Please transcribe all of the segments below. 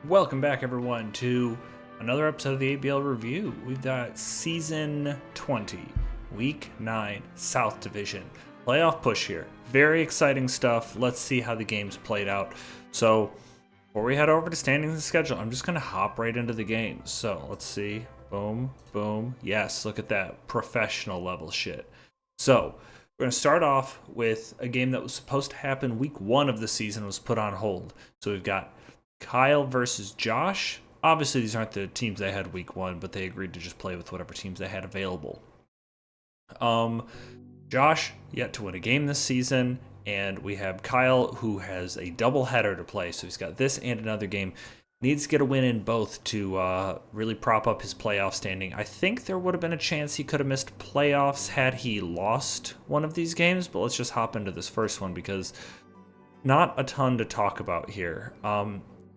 Welcome back, everyone, to another episode of the ABL review. We've got Season 20, Week 9, South Division. Playoff push here. Very exciting stuff. Let's see how the game's played out. So, before we head over to standings and schedule, I'm just going to hop right into the game. So, let's see. Boom, boom. Yes, look at that. Professional level shit. So, we're going to start off with a game that was supposed to happen Week 1 of the season was put on hold. So, we've got Kyle versus Josh. Obviously, these aren't the teams they had week 1, but they agreed to just play with whatever teams they had available. Josh yet to win a game this season, and we have Kyle who has a doubleheader to play. So he's got this and another game. Needs to get a win in both to really prop up his playoff standing. I think there would have been a chance he could have missed playoffs had he lost one of these games, but let's just hop into this first one because not a ton to talk about here.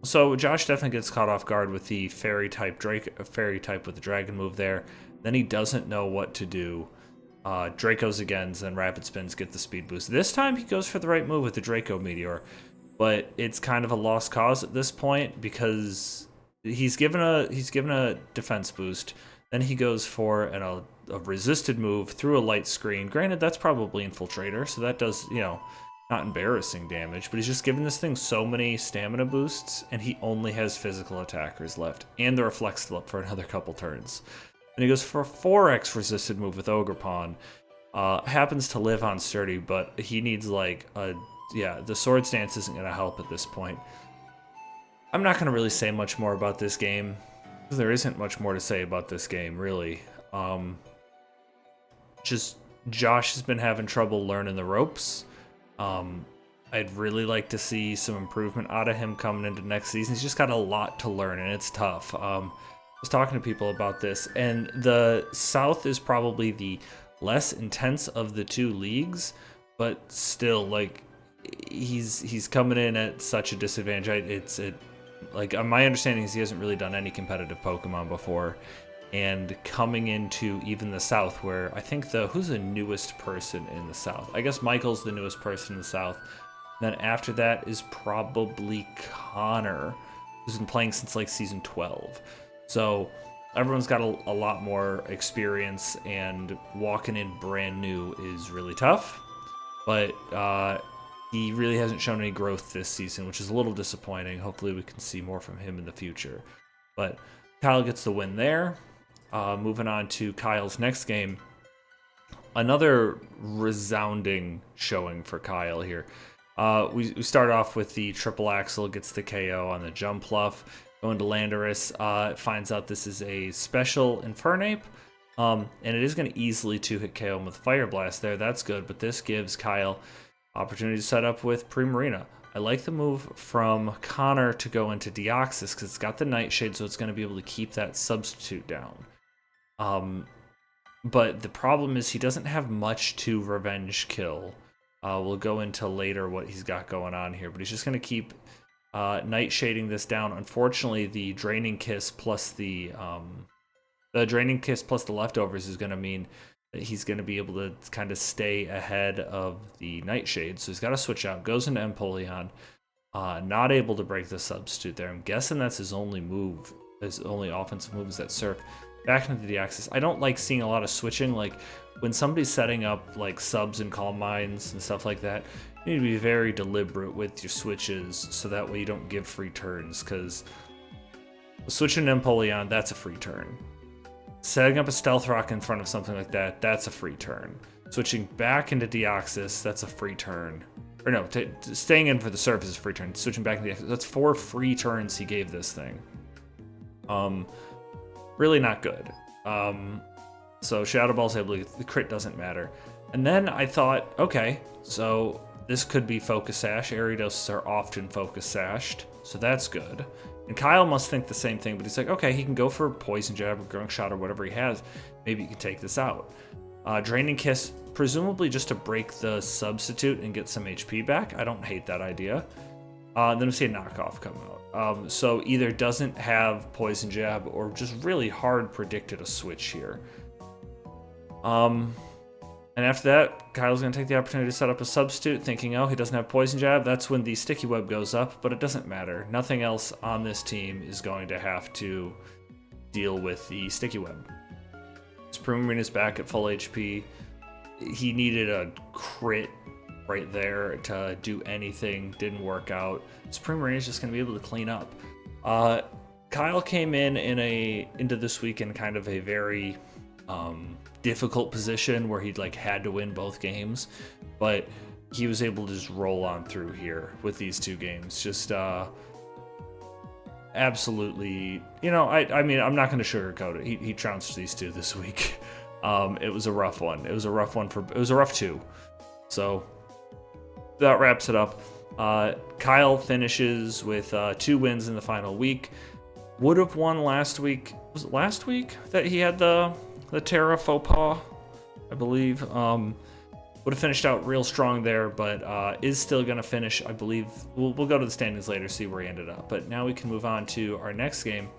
So Josh definitely gets caught off guard with the fairy type with the dragon move there. Then he doesn't know what to do. Draco's again, then rapid spins get the speed boost. This time he goes for the right move with the Draco Meteor, but it's kind of a lost cause at this point because he's given a defense boost. Then he goes for a resisted move through a light screen. Granted, that's probably Infiltrator, so that does, not embarrassing damage, but he's just given this thing so many stamina boosts, and he only has physical attackers left, and the reflex still up for another couple turns. And he goes for a 4x resisted move with Ogre Pawn. Happens to live on Sturdy, but he needs the sword stance isn't going to help at this point. I'm not going to really say much more about this game, because there isn't much more to say about this game, really. Just Josh has been having trouble learning the ropes. I'd really like to see some improvement out of him coming into next season. He's just got a lot to learn, and it's tough. I was talking to people about this, and the South is probably the less intense of the two leagues, but still, he's coming in at such a disadvantage. My understanding is he hasn't really done any competitive Pokemon before. And coming into even the South, where I think who's the newest person in the South? I guess Michael's the newest person in the South. Then after that is probably Connor, who's been playing since season 12. So everyone's got a lot more experience, and walking in brand new is really tough. But he really hasn't shown any growth this season, which is a little disappointing. Hopefully we can see more from him in the future. But Kyle gets the win there. Moving on to Kyle's next game. Another resounding showing for Kyle here. We start off with the triple axle, gets the KO on the jump fluff. Going to Landorus, finds out this is a special Infernape. And it is going to easily 2-hit KO him with Fire Blast there. That's good, but this gives Kyle opportunity to set up with Primarina. I like the move from Connor to go into Deoxys because it's got the Nightshade, so it's going to be able to keep that substitute down. But the problem is he doesn't have much to revenge kill. We'll go into later what he's got going on here, but he's just going to keep Nightshading this down. Unfortunately, the Draining Kiss plus the leftovers is going to mean that he's going to be able to kind of stay ahead of the Nightshade. So he's got to switch out. Goes into Empoleon. Not able to break the substitute there. I'm guessing that's his only move. His only offensive move is that Surf. Back into the Axis. I don't like seeing a lot of switching. When somebody's setting up subs and Calm Minds and stuff like that, you need to be very deliberate with your switches so that way you don't give free turns, because switching to Empoleon, that's a free turn. Setting up a Stealth Rock in front of something like that, that's a free turn. Switching back into Deoxys, that's a free turn. Or no, staying in for the Surf is a free turn. Switching back into Deoxys, that's 4 free turns he gave this thing. Really not good. So Shadow Ball's able to, the crit doesn't matter. And then I thought, okay, so this could be Focus Sash. Ariadoses are often Focus Sashed, so that's good. And Kyle must think the same thing, but he's like, okay, he can go for Poison Jab or Grunk Shot or whatever he has. Maybe he can take this out. Draining Kiss, presumably just to break the substitute and get some HP back. I don't hate that idea. Then we see a knockoff come out. So either doesn't have Poison Jab or just really hard predicted a switch here. And after that, Kyle's going to take the opportunity to set up a substitute, thinking, oh, he doesn't have poison jab. That's when the sticky web goes up, but it doesn't matter. Nothing else on this team is going to have to deal with the sticky web. Supreme Marine is back at full HP. He needed a crit right there to do anything. Didn't work out. Supreme Marine is just going to be able to clean up. Kyle came into this week in kind of a very difficult position where he'd had to win both games, but he was able to just roll on through here with these two games. Just absolutely, I mean, I'm not going to sugarcoat it. He trounced these two this week. It was a rough one. It was a rough two. So that wraps it up. Kyle finishes with 2 wins in the final week. Would have won last week. Was it last week that he had the Terra faux pas, I believe? Would have finished out real strong there, but is still going to finish, I believe. We'll go to the standings later, see where he ended up. But now we can move on to our next game,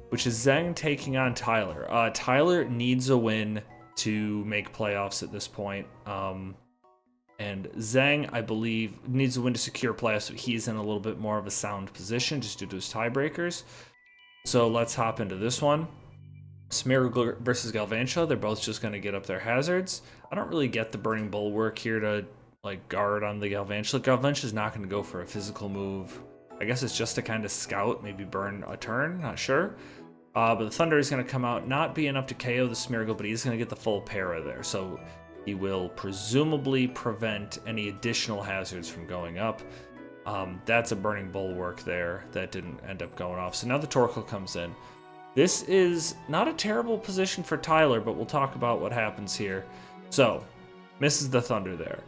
which is Zheng taking on Tyler. Tyler needs a win to make playoffs at this point. And Zheng, I believe, needs a win to secure playoffs, but he's in a little bit more of a sound position just due to his tiebreakers. So let's hop into this one. Smeargle versus Galvantula. They're both just going to get up their hazards. I don't really get the Burning Bulwark here to guard on the Galvantula. Galvantula's not going to go for a physical move. I guess it's just to kind of scout, maybe burn a turn, not sure. But the Thunder is going to come out, not be enough to KO the Smeargle, but he's going to get the full para there. So he will presumably prevent any additional hazards from going up. That's a Burning Bulwark there that didn't end up going off. So now the Torkoal comes in. This is not a terrible position for Tyler, but we'll talk about what happens here. So, misses the Thunder there.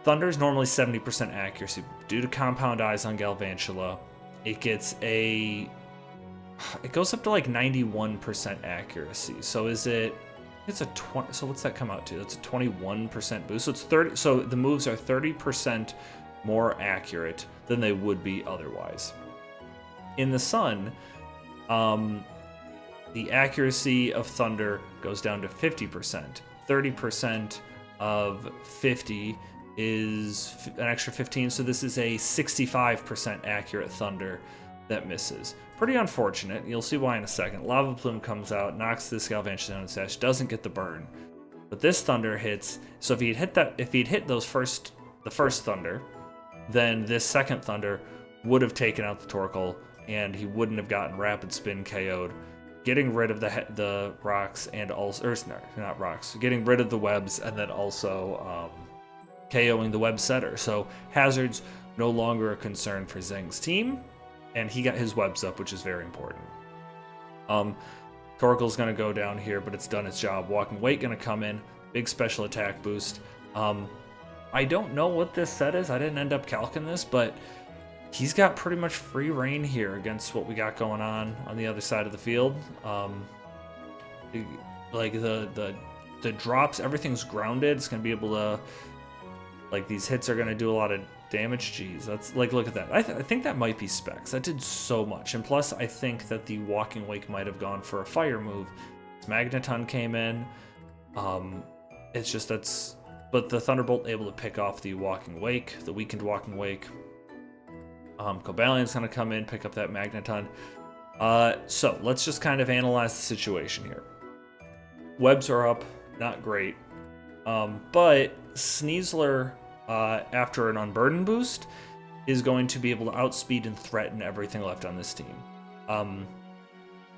Thunder is normally 70% accuracy. Due to Compound Eyes on Galvantula, it goes up to 91% accuracy. So it's a 20, so what's that come out to? That's a 21% boost. So it's 30, so the moves are 30% more accurate than they would be otherwise. In the Sun, the accuracy of Thunder goes down to 50%. 30% of 50 is an extra 15, so this is a 65% accurate Thunder that misses. Pretty unfortunate. You'll see why in a second. Lava Plume comes out, knocks this Galvantula down its dash, doesn't get the burn. But this Thunder hits, so if he'd hit the first Thunder, then this second Thunder would have taken out the Torkoal, and he wouldn't have gotten Rapid Spin KO'd, getting rid of the rocks and also, or not rocks, getting rid of the webs, and then also KOing the web setter. So hazards no longer a concern for Zheng's team, and he got his webs up, which is very important. Torkoal's gonna go down here, but it's done its job. Walking Weight gonna come in, big special attack boost. I don't know what this set is. I didn't end up calcing this, but he's got pretty much free reign here against what we got going on the other side of the field. The drops, everything's grounded. It's gonna be able to, these hits are gonna do a lot of damage. Jeez, that's look at that. I think that might be specs. That did so much, and plus I think that the Walking Wake might have gone for a fire move. Magneton came in. It's just but the Thunderbolt able to pick off the Walking Wake, the weakened Walking Wake. Cobalion's gonna come in, pick up that Magneton. So let's just kind of analyze the situation here. Webs are up, not great. But Sneasler, after an Unburden boost, is going to be able to outspeed and threaten everything left on this team.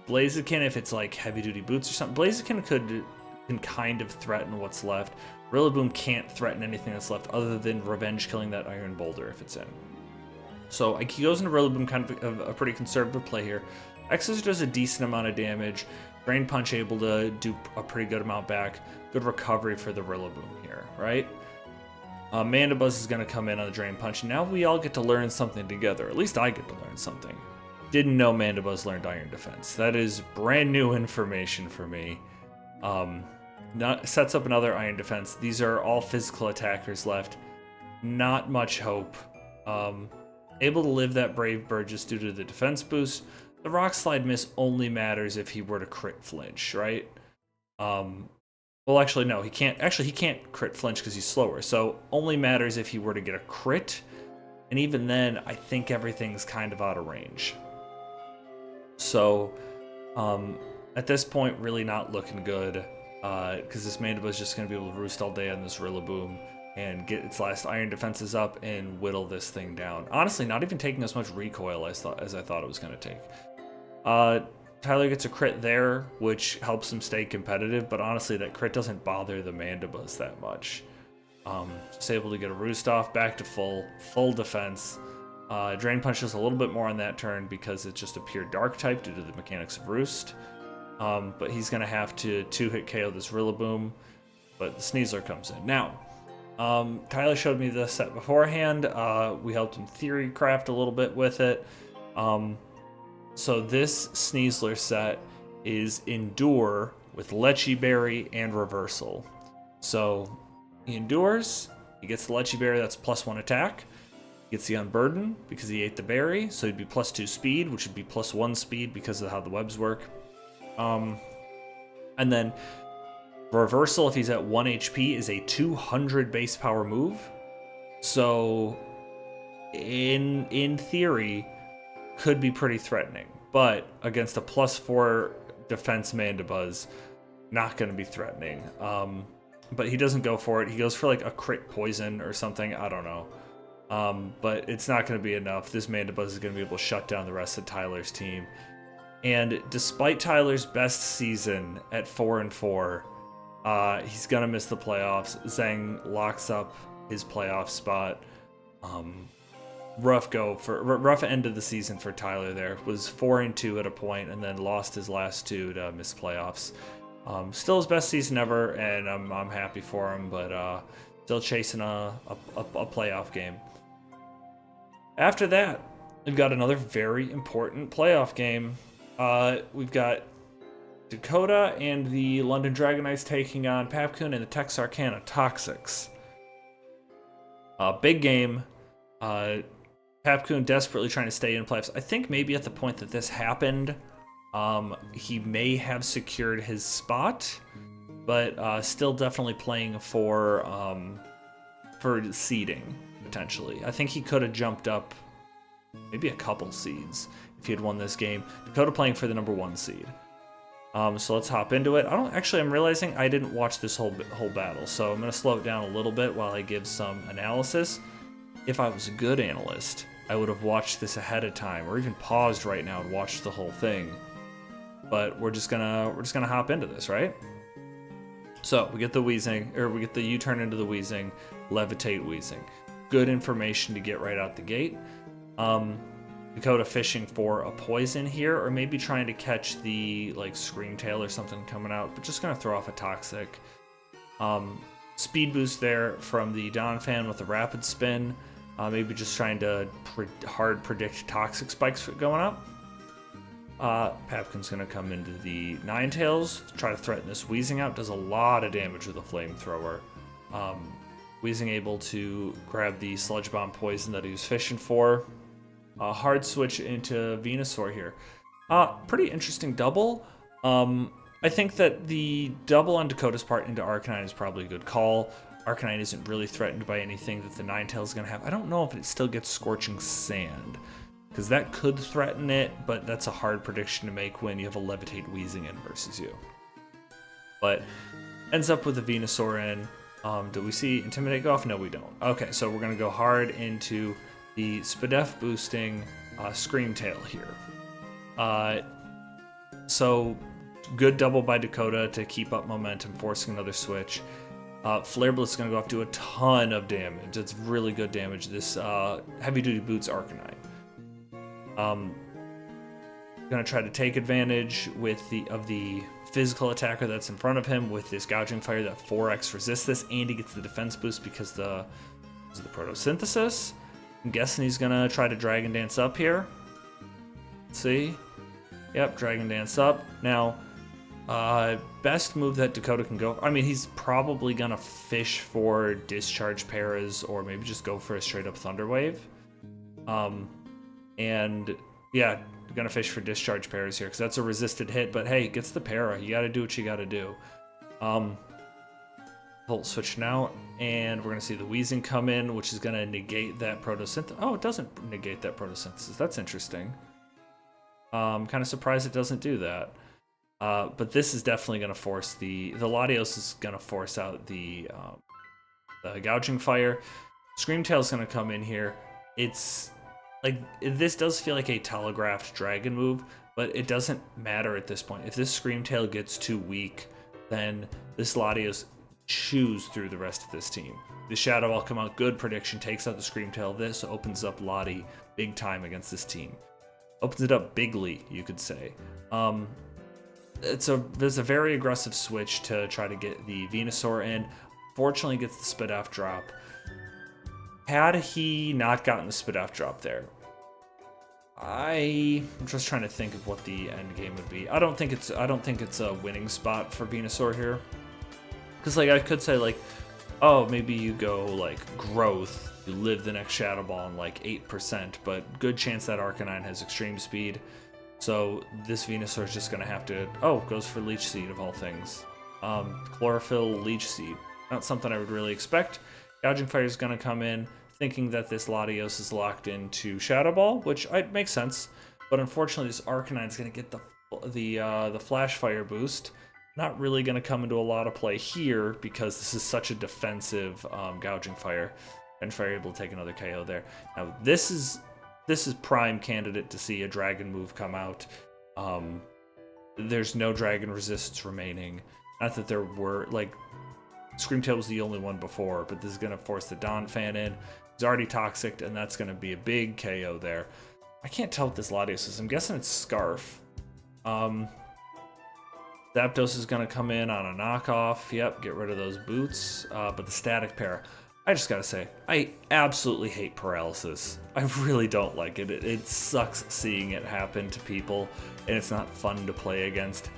Blaziken, if it's heavy duty boots or something, Blaziken can kind of threaten what's left. Rillaboom can't threaten anything that's left other than revenge killing that Iron Boulder if it's in. So he goes into Rillaboom, kind of a pretty conservative play here. Exos does a decent amount of damage. Drain Punch able to do a pretty good amount back. Good recovery for the Rillaboom here, right? Mandibuzz is going to come in on the Drain Punch. Now we all get to learn something together. At least I get to learn something. Didn't know Mandibuzz learned Iron Defense. That is brand new information for me. Sets up another Iron Defense. These are all physical attackers left. Not much hope. Able to live that Brave Bird just due to the defense boost. The Rock Slide miss only matters if he were to crit flinch, right? Well, actually, no, he can't. Actually, he can't crit flinch because he's slower. So only matters if he were to get a crit. And even then, I think everything's kind of out of range. So at this point, really not looking good. Because this Mandiba is just going to be able to roost all day on this Rillaboom and get its last iron defenses up and whittle this thing down. Honestly, not even taking as much recoil as I thought it was going to take. Tyler gets a crit there, which helps him stay competitive, but honestly, that crit doesn't bother the Mandibas that much. Just able to get a roost off, back to full defense. Drain punches a little bit more on that turn because it's just a pure dark type due to the mechanics of roost. But he's going to have to 2-hit KO this Rillaboom, but the Sneasler comes in. Now, Tyler showed me this set beforehand. We helped him theory craft a little bit with it. So this Sneasler set is Endure with Lechi Berry and Reversal. So he endures, he gets the Lechi Berry, that's +1 attack. He gets the Unburden because he ate the berry, so he'd be +2 speed, which would be +1 speed because of how the webs work. And then Reversal, if he's at 1 HP, is a 200 base power move. So in theory, could be pretty threatening, but against a +4 defense Mandibuzz, not going to be threatening. But he doesn't go for it. He goes for like a crit poison or something. I don't know. But it's not going to be enough. This Mandibuzz is going to be able to shut down the rest of Tyler's team. And despite Tyler's best season at 4-4, he's going to miss the playoffs. Zhang locks up his playoff spot. Rough end of the season for Tyler there. Was 4-2 at a point and then lost his last 2 to miss playoffs. Still his best season ever, and I'm happy for him, but still chasing a playoff game. After that, we've got another very important playoff game. We've got Dakota and the London Dragonites taking on Papcoon and the Texarkana Toxics. Big game. Papcoon desperately trying to stay in playoffs. I think maybe at the point that this happened, he may have secured his spot, but still definitely playing for seeding, potentially. I think he could have jumped up maybe a couple seeds if he had won this game. Dakota playing for the number 1 seed. So let's hop into it. I'm realizing I didn't watch this whole battle, so I'm going to slow it down a little bit while I give some analysis. If I was a good analyst, I would have watched this ahead of time, or even paused right now and watched the whole thing. But we're just gonna hop into this, right? So we get the Weezing, or we get the U-turn into the Weezing, Levitate Weezing. Good information to get right out the gate. Dakota fishing for a poison here, or maybe trying to catch the like Scream Tail or something coming out, but just gonna throw off a Toxic. Speed boost there from the Donphan with a Rapid Spin. Maybe just trying to hard predict Toxic spikes going up. Papkin's going to come into the Ninetales, try to threaten this Weezing out. Does a lot of damage with a Flamethrower. Weezing able to grab the Sludge Bomb poison that he was fishing for. Hard switch into Venusaur here. Pretty interesting double. I think that the double on Dakota's part into Arcanine is probably a good call. Arcanine isn't really threatened by anything that the Ninetales is going to have. I don't know if it still gets Scorching Sand, because that could threaten it, but that's a hard prediction to make when you have a Levitate Weezing in versus you. But ends up with the Venusaur in. Do we see Intimidate go off? No, we don't. Okay, so we're going to go hard into the Spadef boosting Scream Tail here. So good double by Dakota to keep up momentum, forcing another switch. Flare Blitz is going to go off, do a ton of damage. It's really good damage. This Heavy Duty Boots Arcanine. Going to try to take advantage of the physical attacker that's in front of him with this Gouging Fire that 4x resists this, and he gets the defense boost because of the Photosynthesis. I'm guessing he's going to try to Dragon Dance up here. Let's see. Yep, Dragon Dance up. Now, best move that Dakota can go. I mean, he's probably going to fish for Discharge Paras or maybe just go for a straight up Thunder Wave. And yeah, going to fish for Discharge Paras here because that's a resisted hit. But hey, gets the Para. You got to do what you got to do. Volt switching out, and we're going to see the wheezing come in, which is going to negate that photosynthesis. Oh, it doesn't negate that photosynthesis. That's interesting. I'm kind of surprised it doesn't do that. But this is definitely going to force the Latios is going to force out the gouging fire. Screamtail's going to come in here. It's like, this does feel like a telegraphed dragon move, but it doesn't matter at this point. If this Screamtail gets too weak, then this Latios chews through the rest of this team. The Shadow Ball come out, good prediction, takes out the Screamtail. This opens up Lottie big time against this team. Opens it up bigly, you could say. There's a very aggressive switch to try to get the Venusaur in. Fortunately, gets the Spit-Off drop. Had he not gotten the Spit-Off drop there, I'm just trying to think of what the end game would be. I don't think it's a winning spot for Venusaur here, because like I could say like, oh, maybe you go like growth, you live the next Shadow Ball on like 8%, but good chance that Arcanine has extreme speed. So this Venusaur is just gonna have to, goes for Leech Seed of all things. Chlorophyll, Leech Seed, not something I would really expect. Gouging Fire is gonna come in, thinking that this Latios is locked into Shadow Ball, which makes sense. But unfortunately, this Arcanine is gonna get the Flash Fire boost. Not really gonna come into a lot of play here because this is such a defensive Gouging Fire, and Fire able to take another KO there. Now this is prime candidate to see a dragon move come out. There's no dragon resistance remaining. Not that there were, like, Screamtail was the only one before, but this is going to force the Donphan in. He's already toxic, and that's going to be a big KO there. I can't tell what this Latios is. I'm guessing it's Scarf. Zapdos is going to come in on a knockoff. Yep, get rid of those boots. But the Static Para, I just gotta say, I absolutely hate paralysis. I really don't like it. It sucks seeing it happen to people, and it's not fun to play against.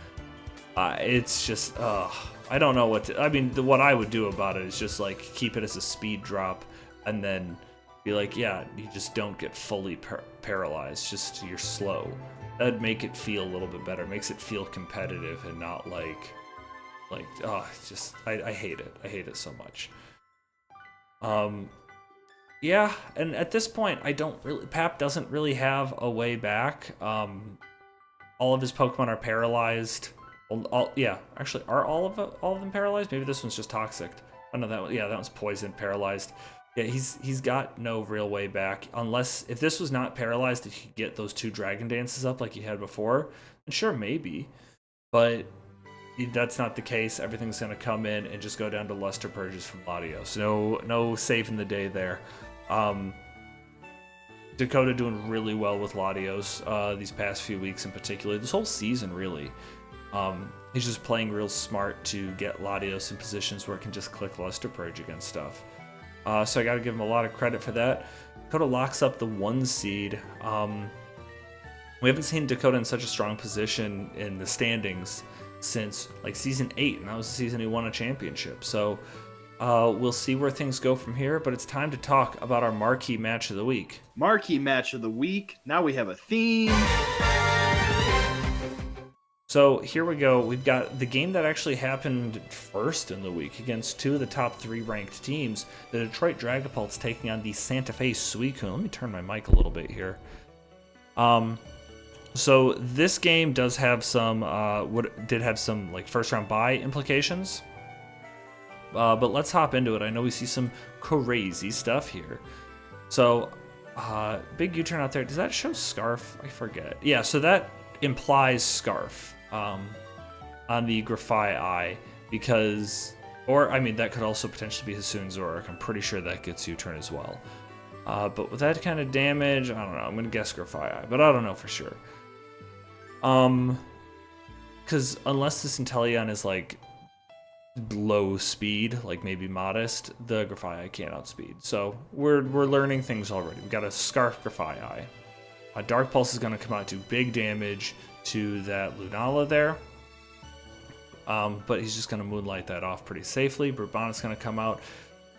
It's just, I don't know what to, I mean, what I would do about it is just like keep it as a speed drop, and then be like, yeah, you just don't get fully paralyzed, just you're slow. That'd make it feel a little bit better. It makes it feel competitive and not like, just, I hate it. I hate it so much. Yeah, and at this point, Pap doesn't really have a way back. All of his Pokemon are paralyzed. Actually, are all of them paralyzed? Maybe this one's just toxic. Oh no, that one's poisoned, paralyzed. Yeah, he's got no real way back, unless, if this was not paralyzed, if he could get those 2 Dragon Dances up like he had before, then sure, maybe. But that's not the case. Everything's going to come in and just go down to Luster Purges from Latios. No saving the day there. Dakota doing really well with Latios these past few weeks in particular. This whole season, really. He's just playing real smart to get Latios in positions where it can just click Luster Purge against stuff. So I got to give him a lot of credit for that. Dakota locks up the 1 seed. We haven't seen Dakota in such a strong position in the standings since like season 8, and that was the season he won a championship. So we'll see where things go from here, but it's time to talk about our marquee match of the week. Marquee match of the week. Now we have a theme. So here we go. We've got the game that actually happened first in the week against 2 of the top 3 ranked teams. The Detroit Dragapults taking on the Santa Fe Suicune. Let me turn my mic a little bit here. So this game does have some like first round bye implications. But let's hop into it. I know we see some crazy stuff here. So big U-turn out there. Does that show Scarf? I forget. Yeah, so that implies Scarf on the Grafai Eye, because, or I mean, that could also potentially be Hisuian Zoroark. I'm pretty sure that gets U-turn as well. But with that kind of damage, I don't know. I'm gonna guess Grafai Eye, but I don't know for sure. Because unless this Inteleon is like low speed, like maybe modest, the Grafai Eye can't outspeed. So we're learning things already. We got a Scarf Grafai Eye. Dark Pulse is going to come out, do big damage to that Lunala there. But he's just going to Moonlight that off pretty safely. Brabant's going to come out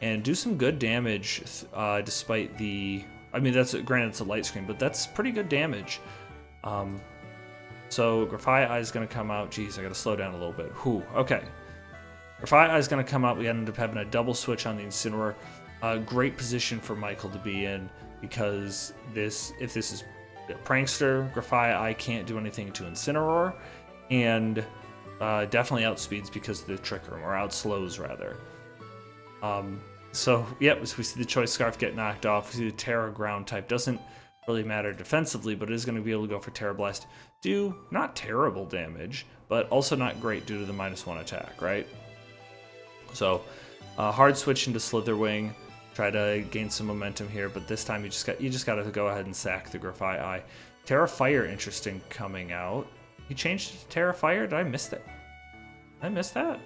and do some good damage, despite the... I mean, granted it's a light screen, but that's pretty good damage. So Grafai Eye is going to come out. Jeez, I got to slow down a little bit. Whew, okay. Grafai is going to come out. We end up having a double switch on the Incineroar. Great position for Michael to be in, because if this is Prankster, Grafai can't do anything to Incineroar, and definitely outspeeds because of the Trick Room, or outslows rather. So, yep, we see the Choice Scarf get knocked off. We see the Terra Ground type. Doesn't really matter defensively, but it is going to be able to go for Terra Blast. Do not terrible damage, but also not great due to the -1 attack, right? So, hard switch into Slitherwing. Try to gain some momentum here, but this time you just got to go ahead and sack the Grafai. Terra Fire, interesting, coming out. He changed it to Terra Fire? Did I miss that? Did I miss that?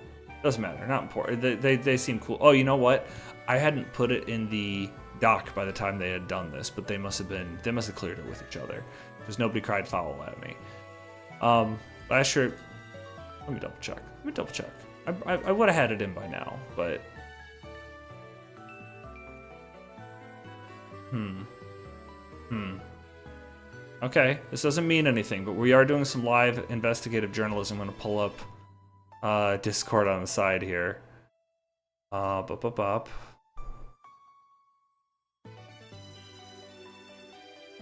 Doesn't matter, not important. They seem cool. Oh, you know what? I hadn't put it in the dock by the time they had done this, but they must have cleared it with each other, because nobody cried foul at me. Last year, let me double check. I would have had it in by now, but okay, this doesn't mean anything, but we are doing some live investigative journalism. I'm gonna pull up Discord on the side here.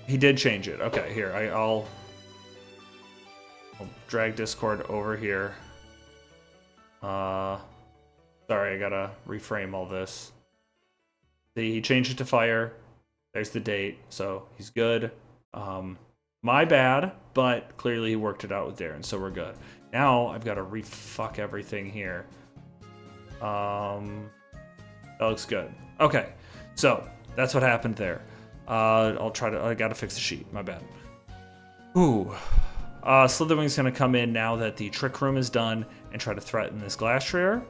He did change it. Okay, here, I'll drag Discord over here. Sorry, I gotta reframe all this. He changed it to fire. There's the date, so he's good. My bad, but clearly he worked it out with Darren, so we're good. Now I've got to refuck everything here. That looks good. Okay, so that's what happened there. I gotta fix the sheet, my bad. Ooh. Slitherwing's gonna come in now that the Trick Room is done and try to threaten this Glastrier.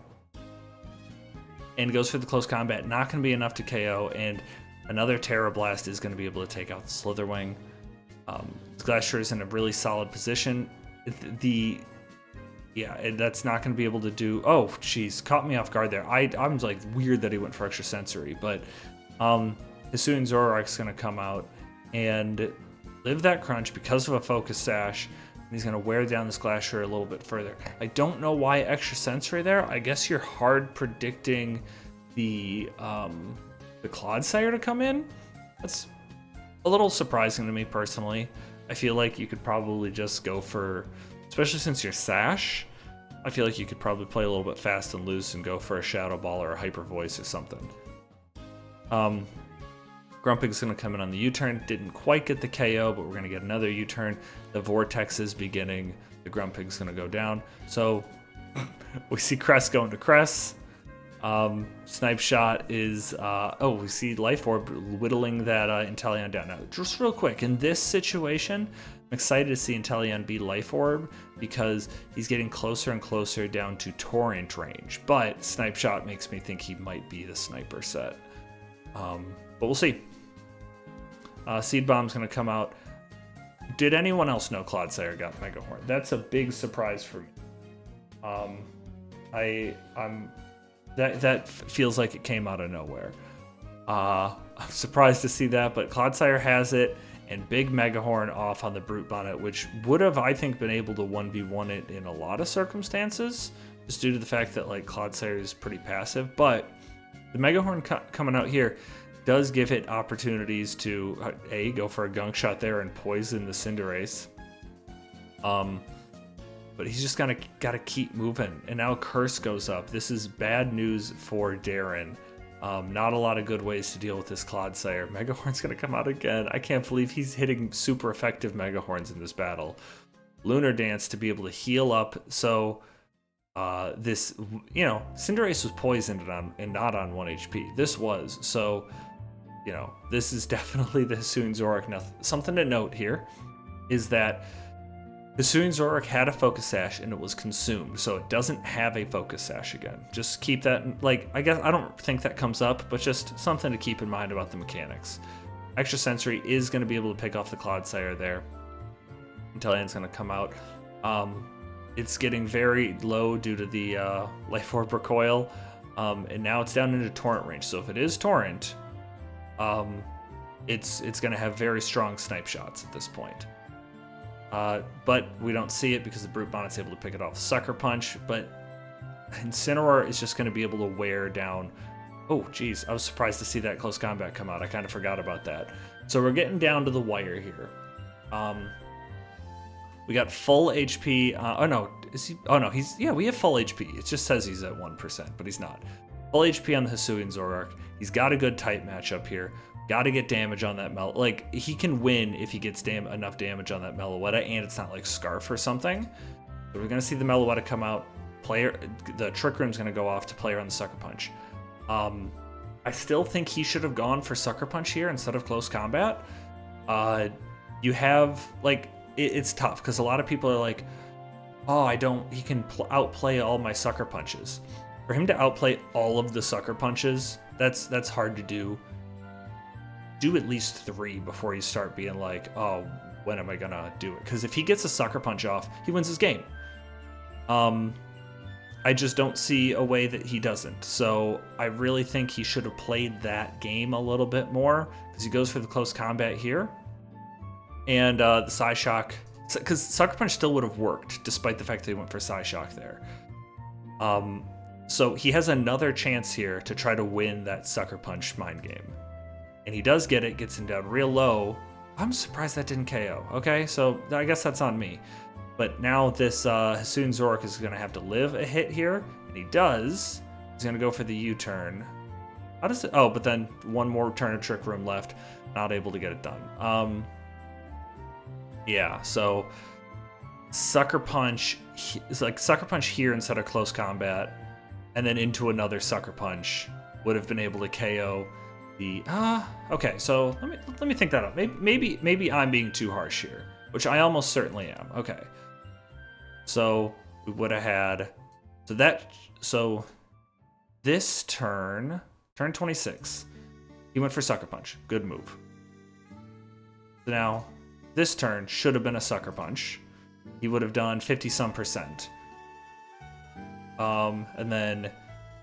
And goes for the close combat, not gonna be enough to KO, and another Terra Blast is gonna be able to take out the Slitherwing. Glastrier is in a really solid position. That's not going to be able to do. Oh, jeez, caught me off guard there. I'm like weird that he went for extra sensory, but Hisuian Zoroark's going to come out and live that crunch because of a focus sash. And he's going to wear down this Glastrier a little bit further. I don't know why extra sensory there. I guess you're hard predicting the Clodsire to come in. That's a little surprising to me personally. I feel like you could probably just go for, especially since you're Sash, I feel like you could probably play a little bit fast and loose and go for a Shadow Ball or a Hyper Voice or something. Grumpig's going to come in on the U-turn. Didn't quite get the KO, but we're going to get another U-turn. The Vortex is beginning. The Grumpig's going to go down. So we see Cress going to Cress. Snipe Shot is, we see Life Orb whittling that Inteleon down. Now, just real quick, in this situation, I'm excited to see Inteleon be Life Orb because he's getting closer and closer down to Torrent range. But Snipe Shot makes me think he might be the Sniper set. But we'll see. Seed Bomb's going to come out. Did anyone else know Clodsire got Mega Horn? That's a big surprise for me. That feels like it came out of nowhere. I'm surprised to see that, but Clodsire has it, and big Megahorn off on the Brute Bonnet, which would have, I think, been able to 1v1 it in a lot of circumstances, just due to the fact that like Clodsire is pretty passive. But the Megahorn coming out here does give it opportunities to go for a gunk shot there and poison the Cinderace. But he's just got to keep moving. And now Curse goes up. This is bad news for Darren. Not a lot of good ways to deal with this Clodsire. Megahorn's going to come out again. I can't believe he's hitting super effective Megahorns in this battle. Lunar Dance to be able to heal up. So this, Cinderace was poisoned and not on 1 HP. This was. So, this is definitely the Hisuian Zoroark. Now, something to note here is that Hisuian Zoroark had a Focus Sash and it was consumed, so it doesn't have a Focus Sash again. Just keep that, I guess, I don't think that comes up, but just something to keep in mind about the mechanics. Extra Sensory is going to be able to pick off the Clodsire there. Inteleon's going to come out. It's getting very low due to the Life Orb Recoil, and now it's down into Torrent range. So if it is Torrent, it's going to have very strong Snipe Shots at this point. But we don't see it because the Brute Bonnet's able to pick it off. Sucker Punch, but Incineroar is just going to be able to wear down. Oh, geez. I was surprised to see that close combat come out. I kind of forgot about that. So we're getting down to the wire here. We got full HP. Oh, no. Is he? Oh, no. He's... Yeah, we have full HP. It just says he's at 1%, but he's not. Full HP on the Hisuian Zoroark. He's got a good type matchup here. Got to get damage on that Like, he can win if he gets enough damage on that Meloetta, and it's not like Scarf or something. So we're going to see the Meloetta come out. The Trick Room's going to go off to player on the Sucker Punch. I still think he should have gone for Sucker Punch here instead of Close Combat. You have, like, it's tough because a lot of people are like, oh, he can outplay all my Sucker Punches. For him to outplay all of the Sucker Punches, that's hard to do. Do at least 3 before you start being like, oh, when am I gonna do it? Because if he gets a Sucker Punch off, he wins his game. I just don't see a way that he doesn't. So I really think he should have played that game a little bit more because he goes for the Close Combat here. And the Psyshock, because Sucker Punch still would have worked despite the fact that he went for Psyshock there. So he has another chance here to try to win that Sucker Punch mind game. And he does get it, gets him down real low. I'm surprised that didn't KO. Okay, so I guess that's on me. But now this Hisuian Zoroark is going to have to live a hit here. And he does. He's going to go for the U-turn. How does it... Oh, but then one more turn of Trick Room left. Not able to get it done. Yeah, so Sucker Punch... It's like Sucker Punch here instead of Close Combat. And then into another Sucker Punch. Would have been able to KO the... okay, so let me think that up. Maybe I'm being too harsh here. Which I almost certainly am. Okay. So we would have had... So this turn 26, he went for Sucker Punch. Good move. So now, this turn should have been a Sucker Punch. He would have done 50-some%. And then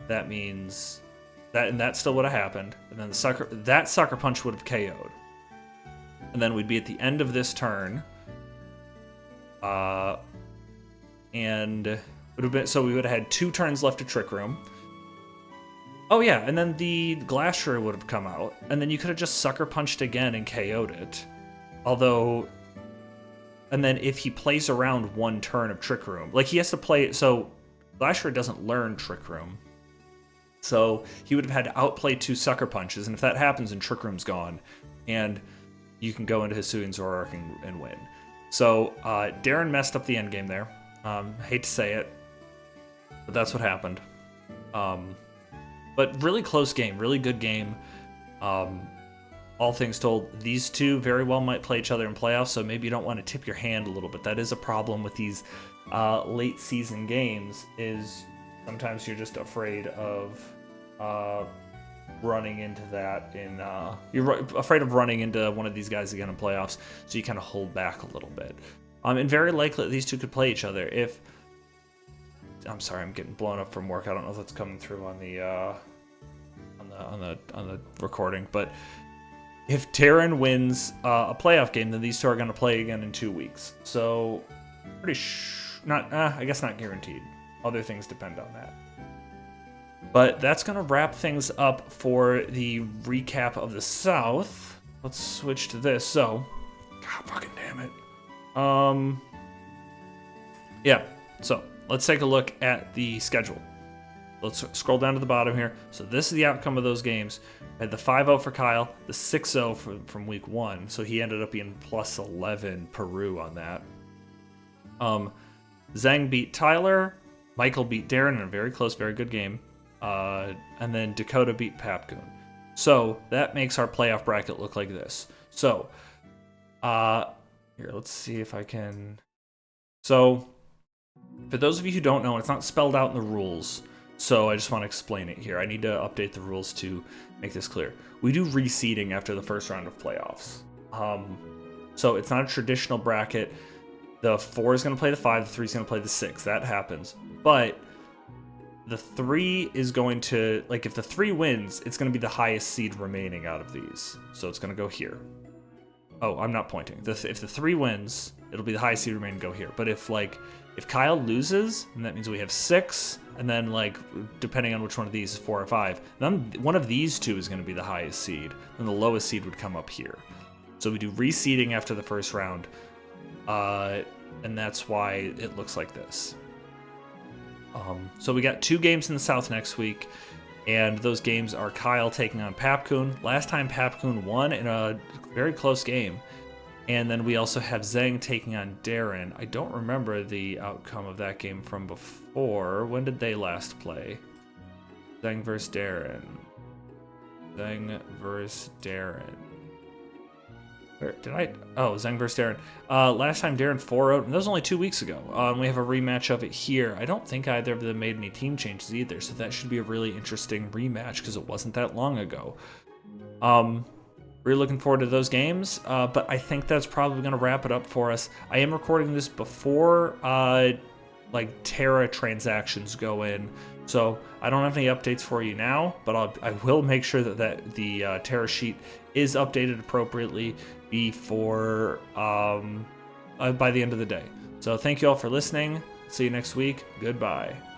that means that still would have happened. And then that Sucker Punch would have KO'd. And then we'd be at the end of this turn. And it would have been, so we would have had 2 turns left to Trick Room. Oh yeah, and then the Glacier would have come out, and then you could have just Sucker Punched again and KO'd it. Although, and then if he plays around 1 turn of Trick Room, like he has to play, so Glacier doesn't learn Trick Room. So he would have had to outplay 2 Sucker Punches, and if that happens, then Trick Room's gone, and you can go into Hisuian Zoroark and win. So Darren messed up the endgame there. Hate to say it, but that's what happened. But really close game, really good game. All things told, these two very well might play each other in playoffs, so maybe you don't want to tip your hand a little bit. That is a problem with these late season games, is sometimes you're just afraid of running into that you're afraid of running into one of these guys again in playoffs, so you kind of hold back a little bit. And very likely these two could play each other. I'm sorry, I'm getting blown up from work. I don't know if that's coming through on the recording, but if Darren wins a playoff game, then these two are going to play again in 2 weeks. So I guess not guaranteed. Other things depend on that. But that's going to wrap things up for the recap of the South. Let's switch to this. So, God fucking damn it. Yeah, so let's take a look at the schedule. Let's scroll down to the bottom here. So this is the outcome of those games. I had the 5-0 for Kyle, the 6-0 from week 1. So he ended up being plus 11 Peru on that. Zhang beat Tyler. Michael beat Darren in a very close, very good game. And then Dakota beat Papgoon. So that makes our playoff bracket look like this. So, here, let's see if I can... So, for those of you who don't know, it's not spelled out in the rules, so I just want to explain it here. I need to update the rules to make this clear. We do reseeding after the first round of playoffs. So it's not a traditional bracket. The 4 is going to play the 5, the 3 is going to play the 6. That happens. But the 3 is going to... Like, if the 3 wins, it's going to be the highest seed remaining out of these. So it's going to go here. Oh, I'm not pointing. If the 3 wins, it'll be the highest seed remaining, go here. But if If Kyle loses, then that means we have 6, and then like depending on which one of these is 4 or 5, then one of these two is going to be the highest seed, and the lowest seed would come up here. So we do reseeding after the first round, and that's why it looks like this. So we got 2 games in the South next week, and those games are Kyle taking on Papcoon. Last time Papcoon won in a very close game. And then we also have Zhang taking on Darren. I don't remember the outcome of that game from before. When did they last play? Zhang versus Darren. Zhang versus Darren. Where did I? Oh, Zhang versus Darren. Last time Darren 4-0, and that was only 2 weeks ago. We have a rematch of it here. I don't think either of them made any team changes either, so that should be a really interesting rematch because it wasn't that long ago. Really looking forward to those games, but I think that's probably going to wrap it up for us. I am recording this before like Terra transactions go in, so I don't have any updates for you now, but I will make sure that the Terra sheet is updated appropriately before by the end of the day. So thank you all for listening. See you next week. Goodbye.